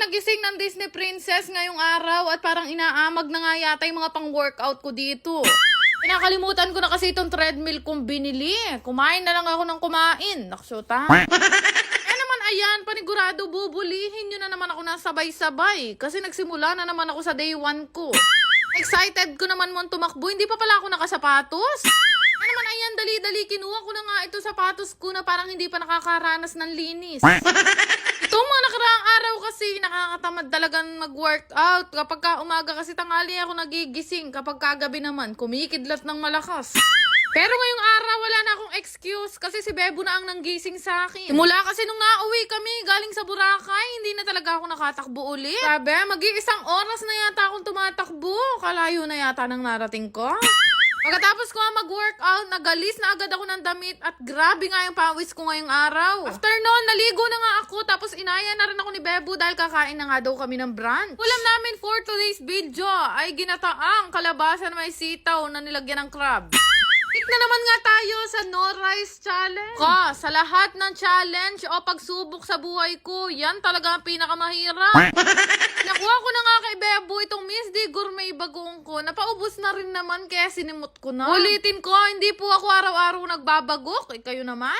nagising ng Disney Princess ngayong araw at parang inaamag na nga yata yung mga pang-workout ko dito. Pinakalimutan ko na kasi itong treadmill kong binili. Kumain na lang ako ng kumain. Naksyota. Naman ayan, panigurado bubulihin nyo na naman ako na sabay-sabay. Kasi nagsimula na naman ako sa day 1 ko. Excited ko naman mo tumakbo. Hindi pa pala ako nakasapatos. Naman ayan, dali-dali. Kinuha ko na nga ito sapatos ko na parang hindi pa nakakaranas ng linis. Itong mga nakaraang araw kasi nakakatamad talagang mag-workout. Kapag ka umaga kasi tanghali ako nagigising. Kapag kagabi naman, kumikidlat ng malakas. Pero ngayong araw, wala na akong excuse kasi si Bebo na ang nanggising sa akin. Simula kasi nung nauwi kami galing sa Boracay, hindi na talaga ako nakatakbo ulit. Sabi, mag-iisang oras na yata akong tumatakbo. Kalayo na yata nang narating ko. Pagkatapos ko mag-workout, nagalis na agad ako ng damit at grabe nga yung pawis ko ngayong araw. After noon, naligo na nga ako tapos inaya na rin ako ni Bebo dahil kakain na nga daw kami ng brunch. Ulam namin for today's video ay ginataang kalabasa na may sitaw na nilagyan ng crab. Hit na naman nga tayo sa No Rice Challenge. Sa lahat ng challenge o pagsubok sa buhay ko, yan talaga ang pinakamahirap. Nakuha ko na nga kay Bebo itong Miss D Gourmet bagoong ko. Napaubos na rin naman kaya sinimot ko na. Ulitin ko, hindi po ako araw-araw nagbabagok. Kayo naman.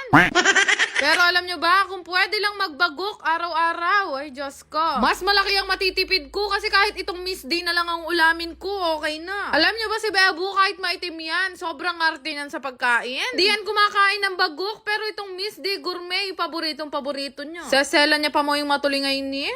Pero alam nyo ba, kung pwede lang magbagok araw-araw, ay Diyos ko. Mas malaki ang matitipid ko kasi kahit itong Miss D na lang ang ulamin ko, okay na. Alam nyo ba si Bebo kahit maitim yan, sobrang arte niyan sa pagkain. Di yan kumakain ng bagok, pero itong Miss D Gourmet, paboritong-paborito nyo. Sasela niya pa mo yung matulingay ni.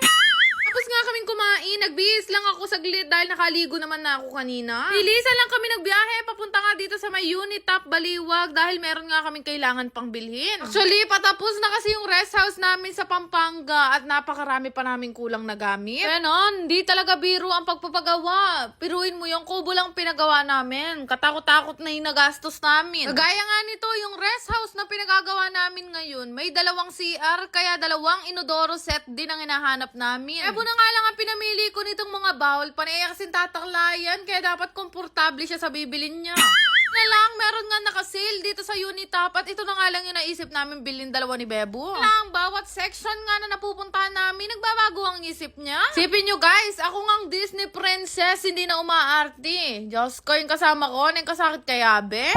Tapos nga kaming kumain, nagbihis lang ako saglit dahil nakaligo naman na ako kanina. Bilisan lang kami nagbiyahe, papunta nga dito sa may Unitop, Baliwag dahil meron nga kaming kailangan pang bilhin. Actually, patapos na kasi yung rest house namin sa Pampanga at napakarami pa naming kulang na gamit. Ganon, hindi talaga biro ang pagpapagawa. Piruin mo yung kubo lang pinagawa namin. Katakot-takot na yung nagastos namin. Kagaya nga nito, yung rest house na pinagagawa namin ngayon, may 2 CR, kaya 2 inodoro set din ang hinahanap namin. Na nga lang ang pinamili ko nitong mga bowl. Panaya kasing tataklayan, kaya dapat komportable siya sa bibilin niya. Na lang, meron nga nakasale dito sa Unitop at ito na nga lang yung naisip namin bilhin 2 ni Bebo. Lang, bawat section nga na napupuntahan namin, nagbabago ang isip niya. Sipin nyo guys, ako ngang Disney princess, hindi na umaarte. Diyos ko, yung kasama ko, nang kasakit kaya, be?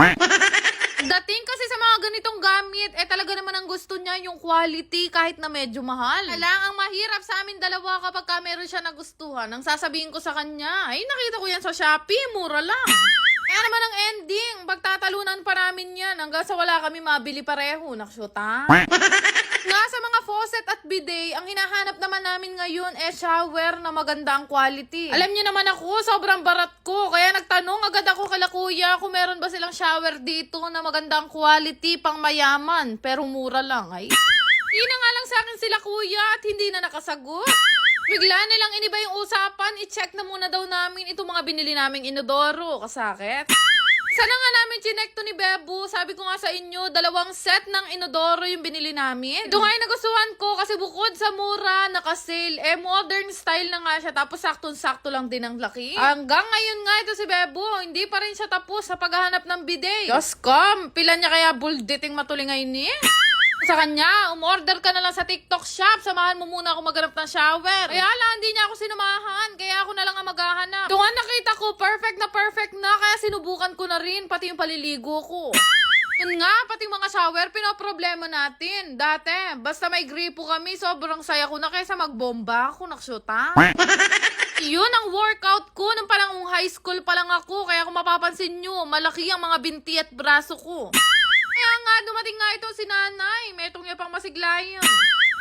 Dating kasi sa mga ganitong gamit, talaga naman ang gusto niya yung quality kahit na medyo mahal. Alang, ang mahirap sa amin 2 kapag meron siya nagustuhan. Ang sasabihin ko sa kanya, ay nakita ko yan sa Shopee, mura lang. Kaya naman ang ending, pagtatalunan pa namin yan hanggang sa wala kami mabili pareho. Naksyota. Nga sa mga faucet at bidet, ang hinahanap naman namin ngayon shower na maganda ang quality. Alam niyo naman ako, sobrang barat ko. Kaya nagtanong agad ako kala kuya kung meron ba silang shower dito na maganda ang quality pang mayaman. Pero mura lang ay. Hindi na nga lang sa akin sila kuya at hindi na nakasagot. Bigla nilang iniba yung usapan, i-check na muna daw namin itong mga binili naming inodoro. Kasakit. Sana nga namin chinek to ni Bebo. Sabi ko nga sa inyo, 2 set ng inodoro yung binili namin. Ito nga yung nagustuhan ko kasi bukod sa mura, nakasale, modern style na nga siya. Tapos saktong-sakto lang din ang laki. Hanggang ngayon nga ito si Bebo, hindi pa rin siya tapos sa paghahanap ng bidet. Diyos ko, pila niya kaya bulditing matulingay ni? Sa kanya, umorder ka na lang sa TikTok shop. Samahan mo muna ako maghanap ng shower. Kaya lang, hindi niya ako sinumahan. Kaya ako na lang ang maghahanap. Ito nga nakita ko, perfect na. Kaya sinubukan ko na rin, pati yung paliligo ko. Yun nga, pati mga shower, pinoproblema natin. Dati, basta may gripo kami, sobrang saya ko na kaysa magbomba ako, naksyota. Yun ang workout ko nung parang high school pa lang ako. Kaya kung mapapansin nyo, malaki ang mga binti at braso ko. Kaya nga, dumating nga ito si nanay. Metong niya pang masiglayan.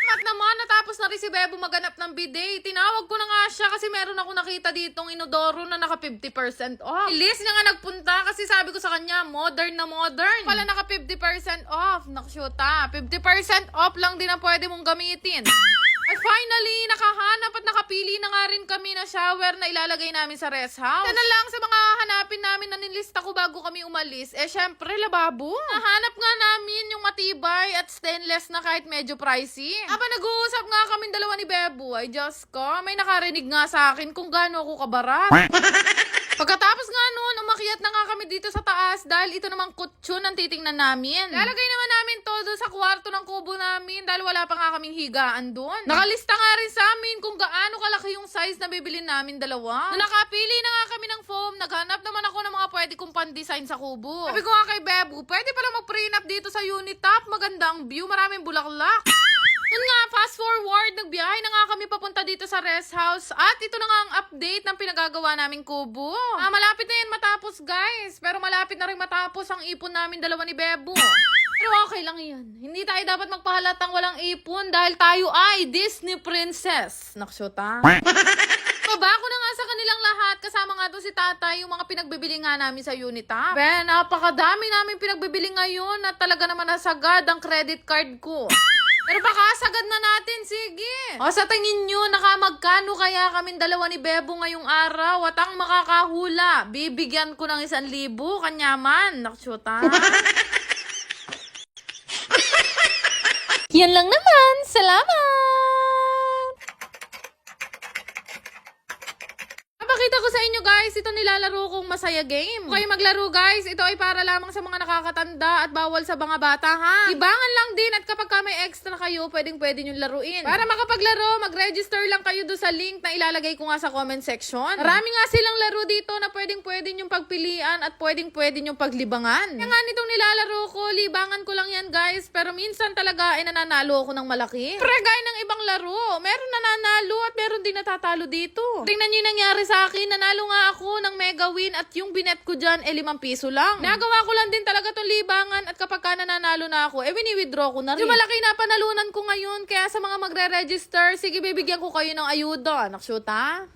Mat naman, natapos na rin si Bebo maghanap ng bidet. Tinawag ko na nga siya kasi meron ako nakita ditong inodoro na naka 50% off. Ilis niya nga nagpunta kasi sabi ko sa kanya, modern na modern. Pala naka 50% off. Nakshuta, 50% off lang din ang pwede mong gamitin. At finally, nakahanap at nakapili na nga rin kami na shower na ilalagay namin sa rest house. Sana lang sa mga hanapin namin na nilista ko bago kami umalis, syempre lababo. Nahanap nga namin yung matibay at stainless na kahit medyo pricey. Aba, nag-uusap nga kami 2 ni Bebo, ay Diyos ko, may nakarinig nga sa akin kung gaano ako kabarat. Pagkatapos nga noon, umakyat na nga kami dito sa taas dahil ito namang kutsyon ang titingnan namin. Lalagay naman namin to doon sa kwarto ng kubo namin dahil wala pa nga kaming higaan doon. Nakalista nga rin sa amin kung gaano kalaki na bibili namin dalawa. Nung nakapili na nga kami ng foam, naghanap naman ako ng mga pwede kong pan-design sa kubo. Sabi ko nga kay Bebu, pwede pala mag-prenup dito sa unit top. Maganda ang view, maraming bulaklak. Yun nga, fast forward, nagbiyahe na nga kami papunta dito sa rest house. At ito na nga ang update ng pinagagawa naming kubo. Malapit na yan matapos, guys. Pero malapit na rin matapos ang ipon namin dalawa ni Bebu. Pero okay lang yan. Hindi tayo dapat magpahalatang walang ipon dahil tayo ay Disney princess. Naksyota. Baba ko na nga sa kanilang lahat. Kasama nga doon si tatay, yung mga pinagbibili nga namin sa unit top. Napakadami namin pinagbibili ngayon at talaga naman nasagad ang credit card ko. Pero baka sagad na natin, sige. O sa tingin nyo, nakamagkano kaya kaming dalawa ni Bebo ngayong araw? At ang makakahula, bibigyan ko ng 1,000, kanyaman. Naksyota. Yan lang naman. Salamat! Pakita ko sa inyo guys, ito nilalaro kong masaya game. Kung kayo maglaro guys, ito ay para lamang sa mga nakakatanda at bawal sa mga bata ha. Ibangan lang din at kapag ka may extra kayo, pwede nyo laruin. Para makapaglaro, mag-register lang kayo doon sa link na ilalagay ko nga sa comment section. Marami nga silang laro dito na pwede nyong pagpilian at pwede nyong paglibangan. Kaya nga nitong nilalaro ko, libangan ko lang yan guys, pero minsan talaga ay nananalo ako ng malaki. Pero gaya ng ibang laro, meron nananalo at meron din natatalo dito. Tingnan nyo yung nangyari sa akin, nanalo nga ako ng mega win at yung binet ko dyan 5 piso lang. Nagawa ko lang din talaga tong libangan at kapag ka nananalo na ako, wini-withdraw ko na rin. Yung malaki na panalunan ko ngayon, kaya sa mga magre-register, sige bibigyan ko kayo ng ayuda. Naksyuta?